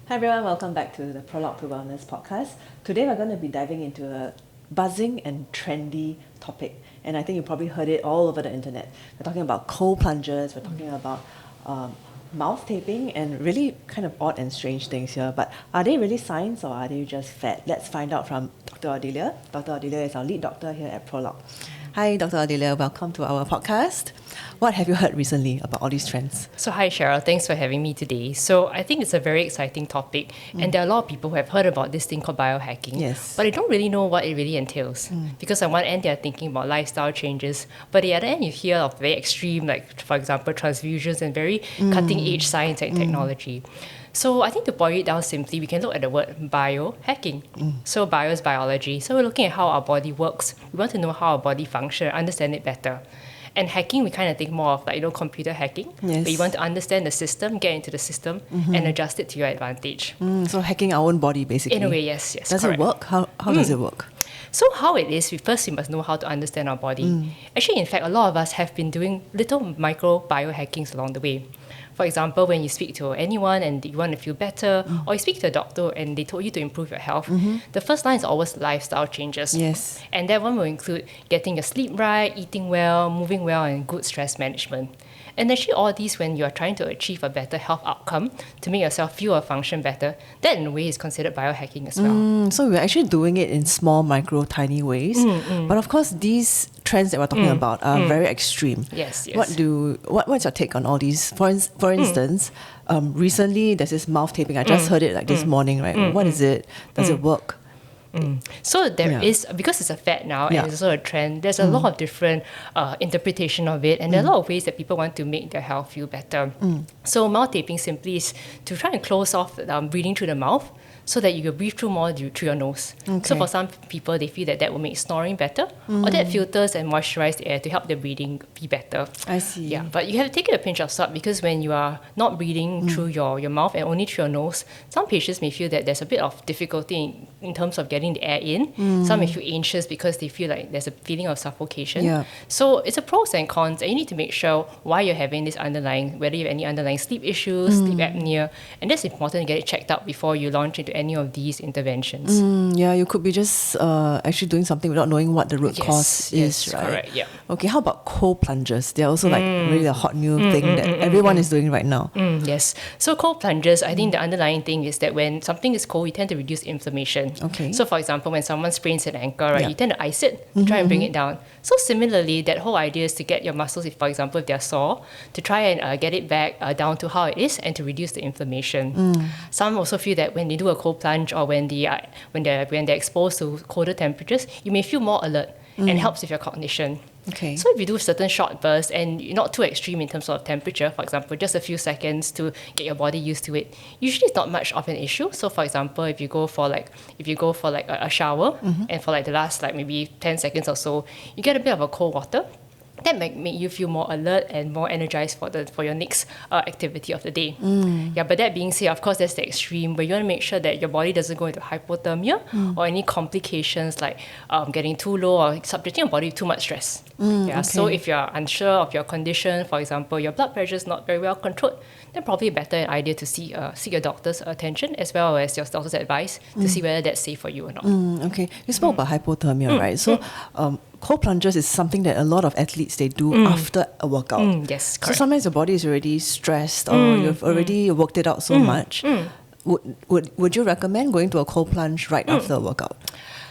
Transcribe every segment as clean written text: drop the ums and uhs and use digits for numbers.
Hi everyone, welcome back to the Prologue to Wellness podcast. Today we're going to be diving into a buzzing and trendy topic, and I think you probably heard it all over the internet. We're talking about cold plunges, we're talking about mouth taping, and really kind of odd and strange things here. But are they really science or are they just fad? Let's find out from Dr. Odelia. Dr. Odelia is our lead doctor here at Prologue. Hi, Dr. Odelia. Welcome to our podcast. What have you heard recently about all these trends? So hi Cheryl, thanks for having me today. So I think it's a very exciting topic and there are a lot of people who have heard about this thing called biohacking, Yes. but they don't really know what it really entails. Because on one end they're thinking about lifestyle changes, but the other end you hear of very extreme, like for example transfusions and very cutting edge science and technology. So I think to boil it down simply, we can look at the word biohacking. So bio is biology. So we're looking at how our body works. We want to know how our body functions, understand it better. And hacking, we kind of think more of like, computer hacking. Yes. But you want to understand the system, get into the system, and adjust it to your advantage. So hacking our own body, basically. In a way, yes. Does correct. it work? How does it work? So how it is, we must know how to understand our body. Actually, in fact, a lot of us have been doing little micro biohackings along the way. For example, when you speak to anyone and you want to feel better, or you speak to a doctor and they told you to improve your health, the first line is always lifestyle changes. Yes. And that one will include getting your sleep right, eating well, moving well, and good stress management. And actually all these, when you are trying to achieve a better health outcome to make yourself feel or function better, that in a way is considered biohacking as well. So we're actually doing it in small, micro, tiny ways. But of course, these trends that we're talking about are very extreme. Yes. What's your take on all these? For instance, recently there's this mouth taping. I just heard it this morning, right? What is it? Does it work? So there is, because it's a fad now and it's also a trend, there's a lot of different interpretation of it, and there are a lot of ways that people want to make their health feel better. So mouth taping simply is to try and close off breathing through the mouth so that you can breathe through more through your nose. So for some people, they feel that will make snoring better, or that filters and moisturize the air to help the breathing be better. I see. Yeah, but you have to take it a pinch of salt, because when you are not breathing through your mouth and only through your nose, some patients may feel that there's a bit of difficulty in terms of getting the air in. Some may feel anxious because they feel like there's a feeling of suffocation. Yeah. So it's a pros and cons, and you need to make sure why you're having this underlying, whether you have any underlying sleep issues, sleep apnea, and that's important to get it checked out before you launch into any of these interventions. Yeah, you could be just actually doing something without knowing what the root cause is, right? Correct, yeah. Okay, how about cold plunges? They're also really a hot new thing that everyone is doing right now. Yes. So cold plunges, I think the underlying thing is that when something is cold, you tend to reduce inflammation. Okay. So for example, when someone sprains an ankle, right, you tend to ice it to try and bring it down. So similarly, that whole idea is to get your muscles, for example, if they're sore, to try and get it back down to how it is and to reduce the inflammation. Some also feel that when they do a cold plunge, or when they're exposed to colder temperatures, you may feel more alert and helps with your cognition. Okay. So if you do certain short bursts and you're not too extreme in terms of temperature, for example, just a few seconds to get your body used to it, usually it's not much of an issue. So for example, if you go for a shower and for the last maybe 10 seconds or so, you get a bit of a cold water. That might make you feel more alert and more energized for your next activity of the day. Yeah, but that being said, of course, that's the extreme, where you want to make sure that your body doesn't go into hypothermia or any complications like getting too low or subjecting your body to too much stress. So if you're unsure of your condition, for example, your blood pressure is not very well controlled, then probably a better idea to seek your doctor's attention as well as your doctor's advice to see whether that's safe for you or not. Okay, you spoke about hypothermia, right? So cold plunges is something that a lot of athletes, they do after a workout. Yes, So correct. sometimes your body is already stressed or you've already worked it out so much. Would you recommend going to a cold plunge right after a workout?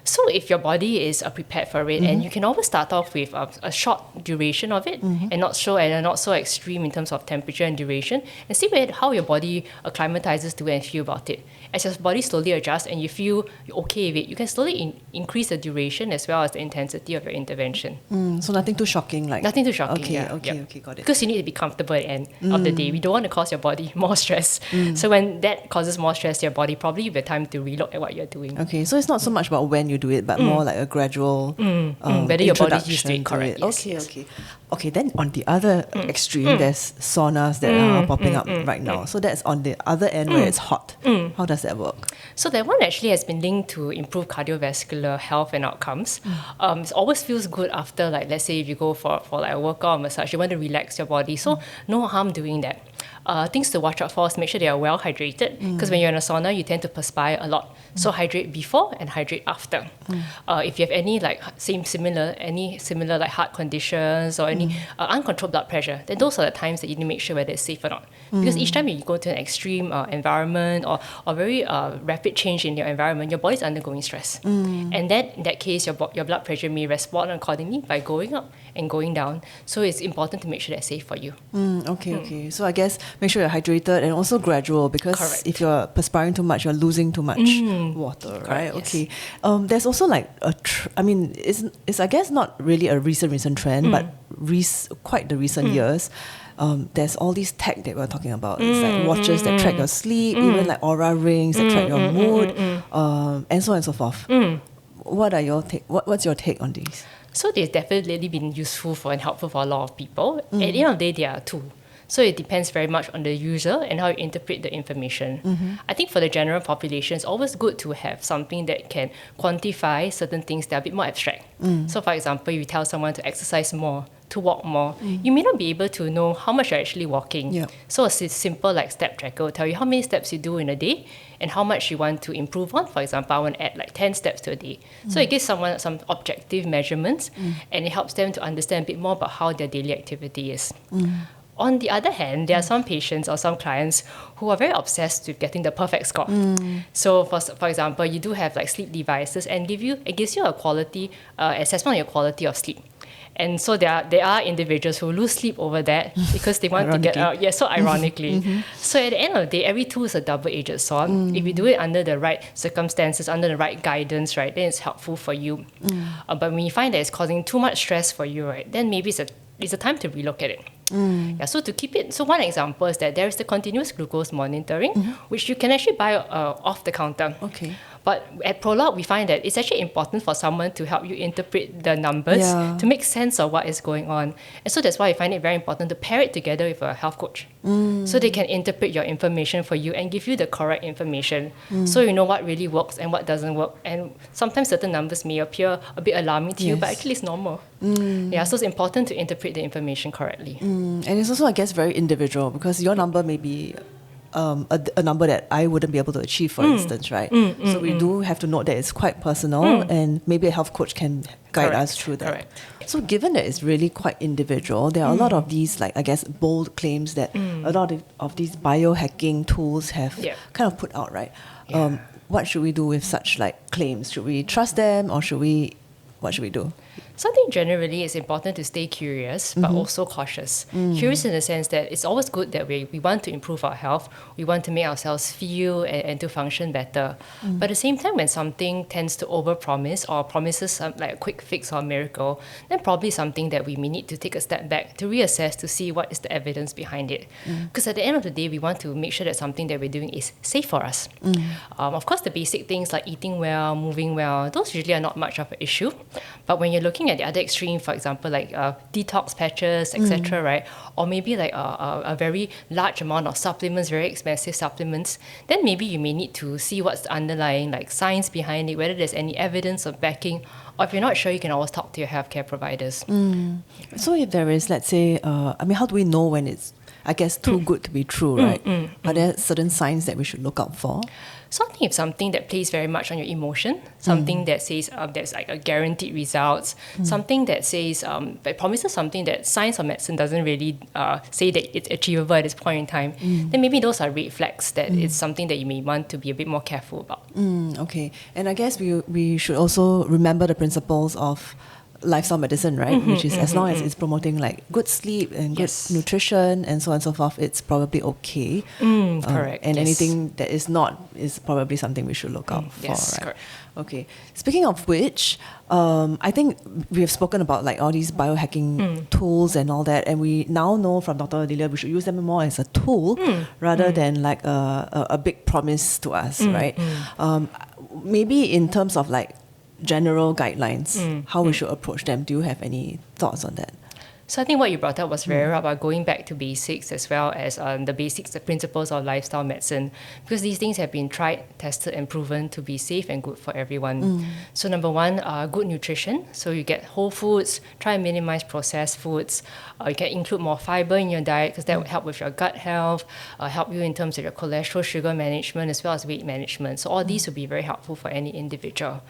So if your body is prepared for it, and you can always start off with a short duration of it, and not so extreme in terms of temperature and duration, and see how your body acclimatizes to it and feel about it. As your body slowly adjusts and you feel you're okay with it, you can slowly increase the duration as well as the intensity of your intervention. So nothing too shocking, like Nothing too shocking. Okay, got it. Because you need to be comfortable at the end of the day. We don't want to cause your body more stress. So when that causes more stress to your body, probably you have time to relook at what you're doing. Okay, so it's not so much about when you do it, but more like a gradual Whether your body's used to it, introduction correct. Yes, Okay, yes. okay. Okay, then on the other extreme, there's saunas that are popping up right now. So that's on the other end where it's hot. How does that work? So that one actually has been linked to improve cardiovascular health and outcomes. It always feels good after, like, let's say if you go for like a workout or massage, you want to relax your body. So no harm doing that. Things to watch out for is make sure they are well hydrated, because when you're in a sauna, you tend to perspire a lot. So hydrate before and hydrate after. If you have any similar like heart conditions or any uncontrolled blood pressure, then those are the times that you need to make sure whether it's safe or not. Because each time you go to an extreme environment or very rapid change in your environment, your body's undergoing stress. And then in that case, your blood pressure may respond accordingly by going up and going down. So it's important to make sure that's safe for you. Okay. So I guess make sure you're hydrated and also gradual, because Correct. if you're perspiring too much, you're losing too much water, right? Yes. Okay. There's also like it's I guess not really a recent trend, but quite the recent years. There's all these tech that we're talking about. It's like watches that track your sleep, even like aura rings that track your mood, and so on and so forth. What are your what's your take on these? So they've definitely been useful and helpful for a lot of people. At the end of the day, they are a tool. So it depends very much on the user and how you interpret the information. I think for the general population, it's always good to have something that can quantify certain things that are a bit more abstract. So for example, you tell someone to exercise more, to walk more, you may not be able to know how much you're actually walking. Yeah. So a simple like step tracker will tell you how many steps you do in a day and how much you want to improve on. For example, I want to add like 10 steps to a day. So it gives someone some objective measurements and it helps them to understand a bit more about how their daily activity is. On the other hand, there are some patients or some clients who are very obsessed with getting the perfect score. So, for example, you do have like sleep devices and it gives you a quality assessment on your quality of sleep. And so there are individuals who lose sleep over that because they want to get out. Yeah, so ironically. So at the end of the day, every tool is a double-edged sword. If you do it under the right circumstances, under the right guidance, right, then it's helpful for you. But when you find that it's causing too much stress for you, right, then maybe it's a time to relook at it. Yeah, so to keep it, so one example is that there is the continuous glucose monitoring, which you can actually buy off the counter. Okay. But at Prologue, we find that it's actually important for someone to help you interpret the numbers to make sense of what is going on. And so that's why I find it very important to pair it together with a health coach. So they can interpret your information for you and give you the correct information. So you know what really works and what doesn't work. And sometimes certain numbers may appear a bit alarming to you, but actually it's normal. Yeah, so it's important to interpret the information correctly. And it's also, I guess, very individual, because your number may be a number that I wouldn't be able to achieve, for instance, right? So we do have to note that it's quite personal, and maybe a health coach can guide us through that. Correct. So given that it's really quite individual, there are a lot of these, like, I guess, bold claims that a lot of these biohacking tools have kind of put out, right? What should we do with such like claims? Should we trust them, or what should we do? So I think generally it's important to stay curious, but also cautious. Curious in the sense that it's always good that we want to improve our health, we want to make ourselves feel and to function better. But at the same time, when something tends to overpromise or promises like a quick fix or a miracle, then probably something that we may need to take a step back to reassess to see what is the evidence behind it. Because at the end of the day, we want to make sure that something that we're doing is safe for us. Of course, the basic things like eating well, moving well, those usually are not much of an issue. But when you're looking at the other extreme, for example, like detox patches, etc., right? Or maybe like a very large amount of supplements, very expensive supplements, then maybe you may need to see what's the underlying like science behind it, whether there's any evidence of backing, or if you're not sure, you can always talk to your healthcare providers. So if there is, let's say, how do we know when it's, I guess, too good to be true, right? Are there certain signs that we should look out for? So I think it's something that plays very much on your emotion, something that says there's like a guaranteed results, something that says that promises something that science or medicine doesn't really say that it's achievable at this point in time, then maybe those are red flags that it's something that you may want to be a bit more careful about. Okay, and I guess we should also remember the principles of lifestyle medicine, right? Which is as long as it's promoting like good sleep and good nutrition and so on and so forth, it's probably okay. Correct. And anything that is not is probably something we should look out for, right? Correct. Okay. Speaking of which, I think we have spoken about like all these biohacking tools and all that, and we now know from Dr. Odelia we should use them more as a tool rather than like a big promise to us, right? Maybe in terms of like general guidelines, how we should approach them. Do you have any thoughts on that? So I think what you brought up was very right about going back to basics as well as the basics, the principles of lifestyle medicine, because these things have been tried, tested, and proven to be safe and good for everyone. So number one, good nutrition. So you get whole foods, try and minimize processed foods. You can include more fiber in your diet because that will help with your gut health, help you in terms of your cholesterol, sugar management, as well as weight management. So all these will be very helpful for any individual.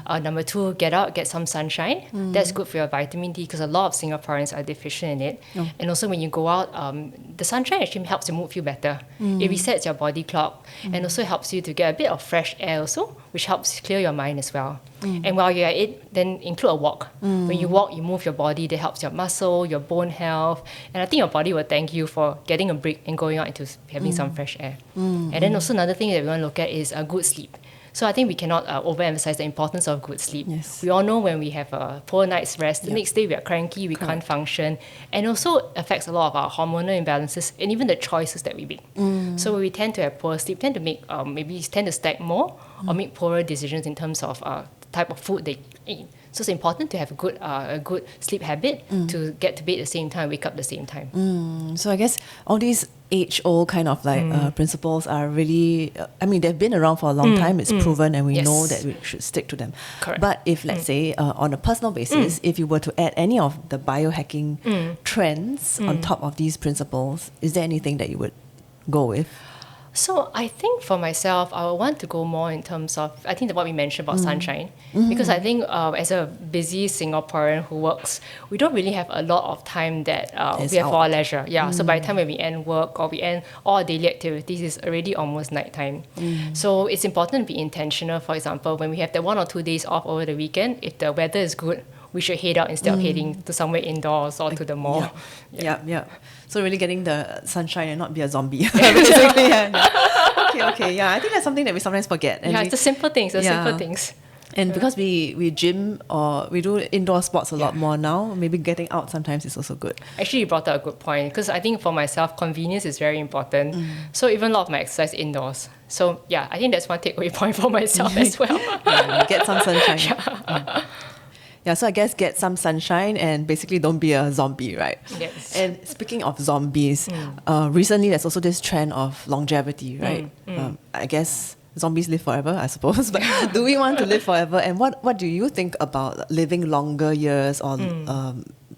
Number two, get out, get some sunshine. That's good for your vitamin D because a lot of Singaporeans are deficient in it. And also when you go out, the sunshine actually helps to move you better. It resets your body clock and also helps you to get a bit of fresh air also, which helps clear your mind as well. And while you're at it, then include a walk. When you walk, you move your body, that helps your muscle, your bone health. And I think your body will thank you for getting a break and going out into having some fresh air. And then also another thing that we want to look at is a good sleep. So I think we cannot overemphasize the importance of good sleep. Yes. We all know when we have a poor night's rest, the next day we are cranky, we can't function, and also affects a lot of our hormonal imbalances and even the choices that we make. So when we tend to have poor sleep, tend to make maybe tend to stack more or make poorer decisions in terms of type of food they eat. So it's important to have a good sleep habit to get to bed at the same time, wake up at the same time. So I guess all these age-old kind of principles are really, they've been around for a long time, it's proven, and we know that we should stick to them. Correct. But if, let's say, on a personal basis, if you were to add any of the biohacking trends on top of these principles, is there anything that you would go with? So I think for myself, I would want to go more in terms of, I think what we mentioned about sunshine, because I think as a busy Singaporean who works, we don't really have a lot of time that we have for our leisure. So by the time when we end work or we end all our daily activities, it's already almost nighttime. So it's important to be intentional. For example, when we have the 1 or 2 days off over the weekend, if the weather is good, we should head out instead of heading to somewhere indoors or to the mall. So really getting the sunshine and not be a zombie. Basically, Okay. I think that's something that we sometimes forget. And it's the simple things, simple things. And because we gym or we do indoor sports a lot more now, maybe getting out sometimes is also good. Actually, you brought up a good point because I think for myself, convenience is very important. So even a lot of my exercise indoors. So I think that's one takeaway point for myself as well. Get some sunshine. So I guess get some sunshine and basically don't be a zombie, right? Yes. And speaking of zombies, recently there's also this trend of longevity, right? I guess zombies live forever, I suppose. But do we want to live forever? And what do you think about living longer years or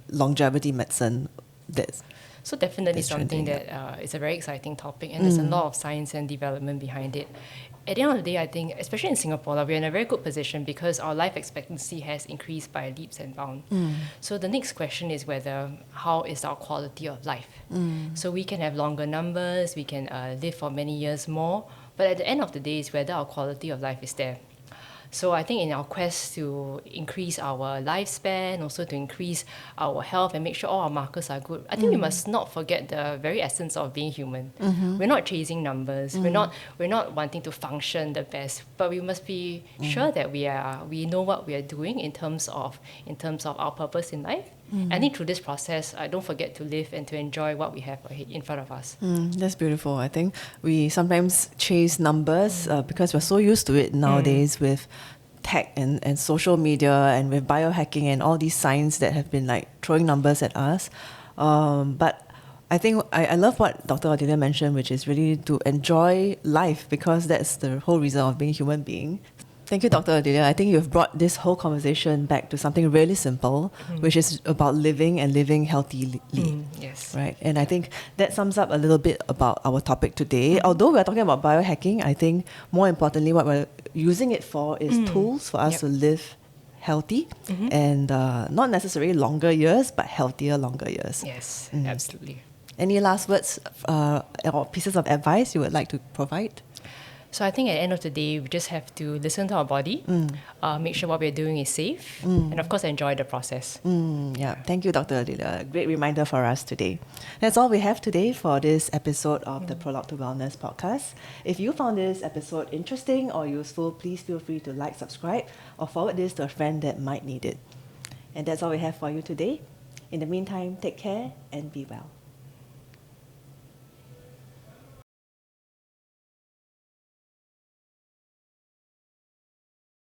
longevity medicine? So definitely something that is a very exciting topic, and there's a lot of science and development behind it. At the end of the day, I think, especially in Singapore, we're in a very good position because our life expectancy has increased by leaps and bounds. So the next question is how is our quality of life? So we can have longer numbers, we can live for many years more, but at the end of the day, it's whether our quality of life is there. So I think in our quest to increase our lifespan, also to increase our health and make sure all our markers are good, I think we must not forget the very essence of being human. We're not chasing numbers. We're not wanting to function the best, but we must be sure that we know what we are doing in terms of our purpose in life. I think through this process, don't forget to live and to enjoy what we have in front of us. That's beautiful. I think we sometimes chase numbers because we're so used to it nowadays with tech and social media and with biohacking and all these signs that have been like throwing numbers at us. But I think I love what Dr. Odelia mentioned, which is really to enjoy life because that's the whole reason of being a human being. Thank you, Dr. Odelia. I think you've brought this whole conversation back to something really simple, which is about living and living healthily. Yes. Right. And I think that sums up a little bit about our topic today. Although we're talking about biohacking, I think more importantly, what we're using it for is tools for us to live healthy and not necessarily longer years, but healthier longer years. Yes, absolutely. Any last words or pieces of advice you would like to provide? So I think at the end of the day, we just have to listen to our body, make sure what we're doing is safe, and of course enjoy the process. Thank you, Dr. Odelia. A great reminder for us today. That's all we have today for this episode of the Prologue to Wellness podcast. If you found this episode interesting or useful, please feel free to like, subscribe, or forward this to a friend that might need it. And that's all we have for you today. In the meantime, take care and be well.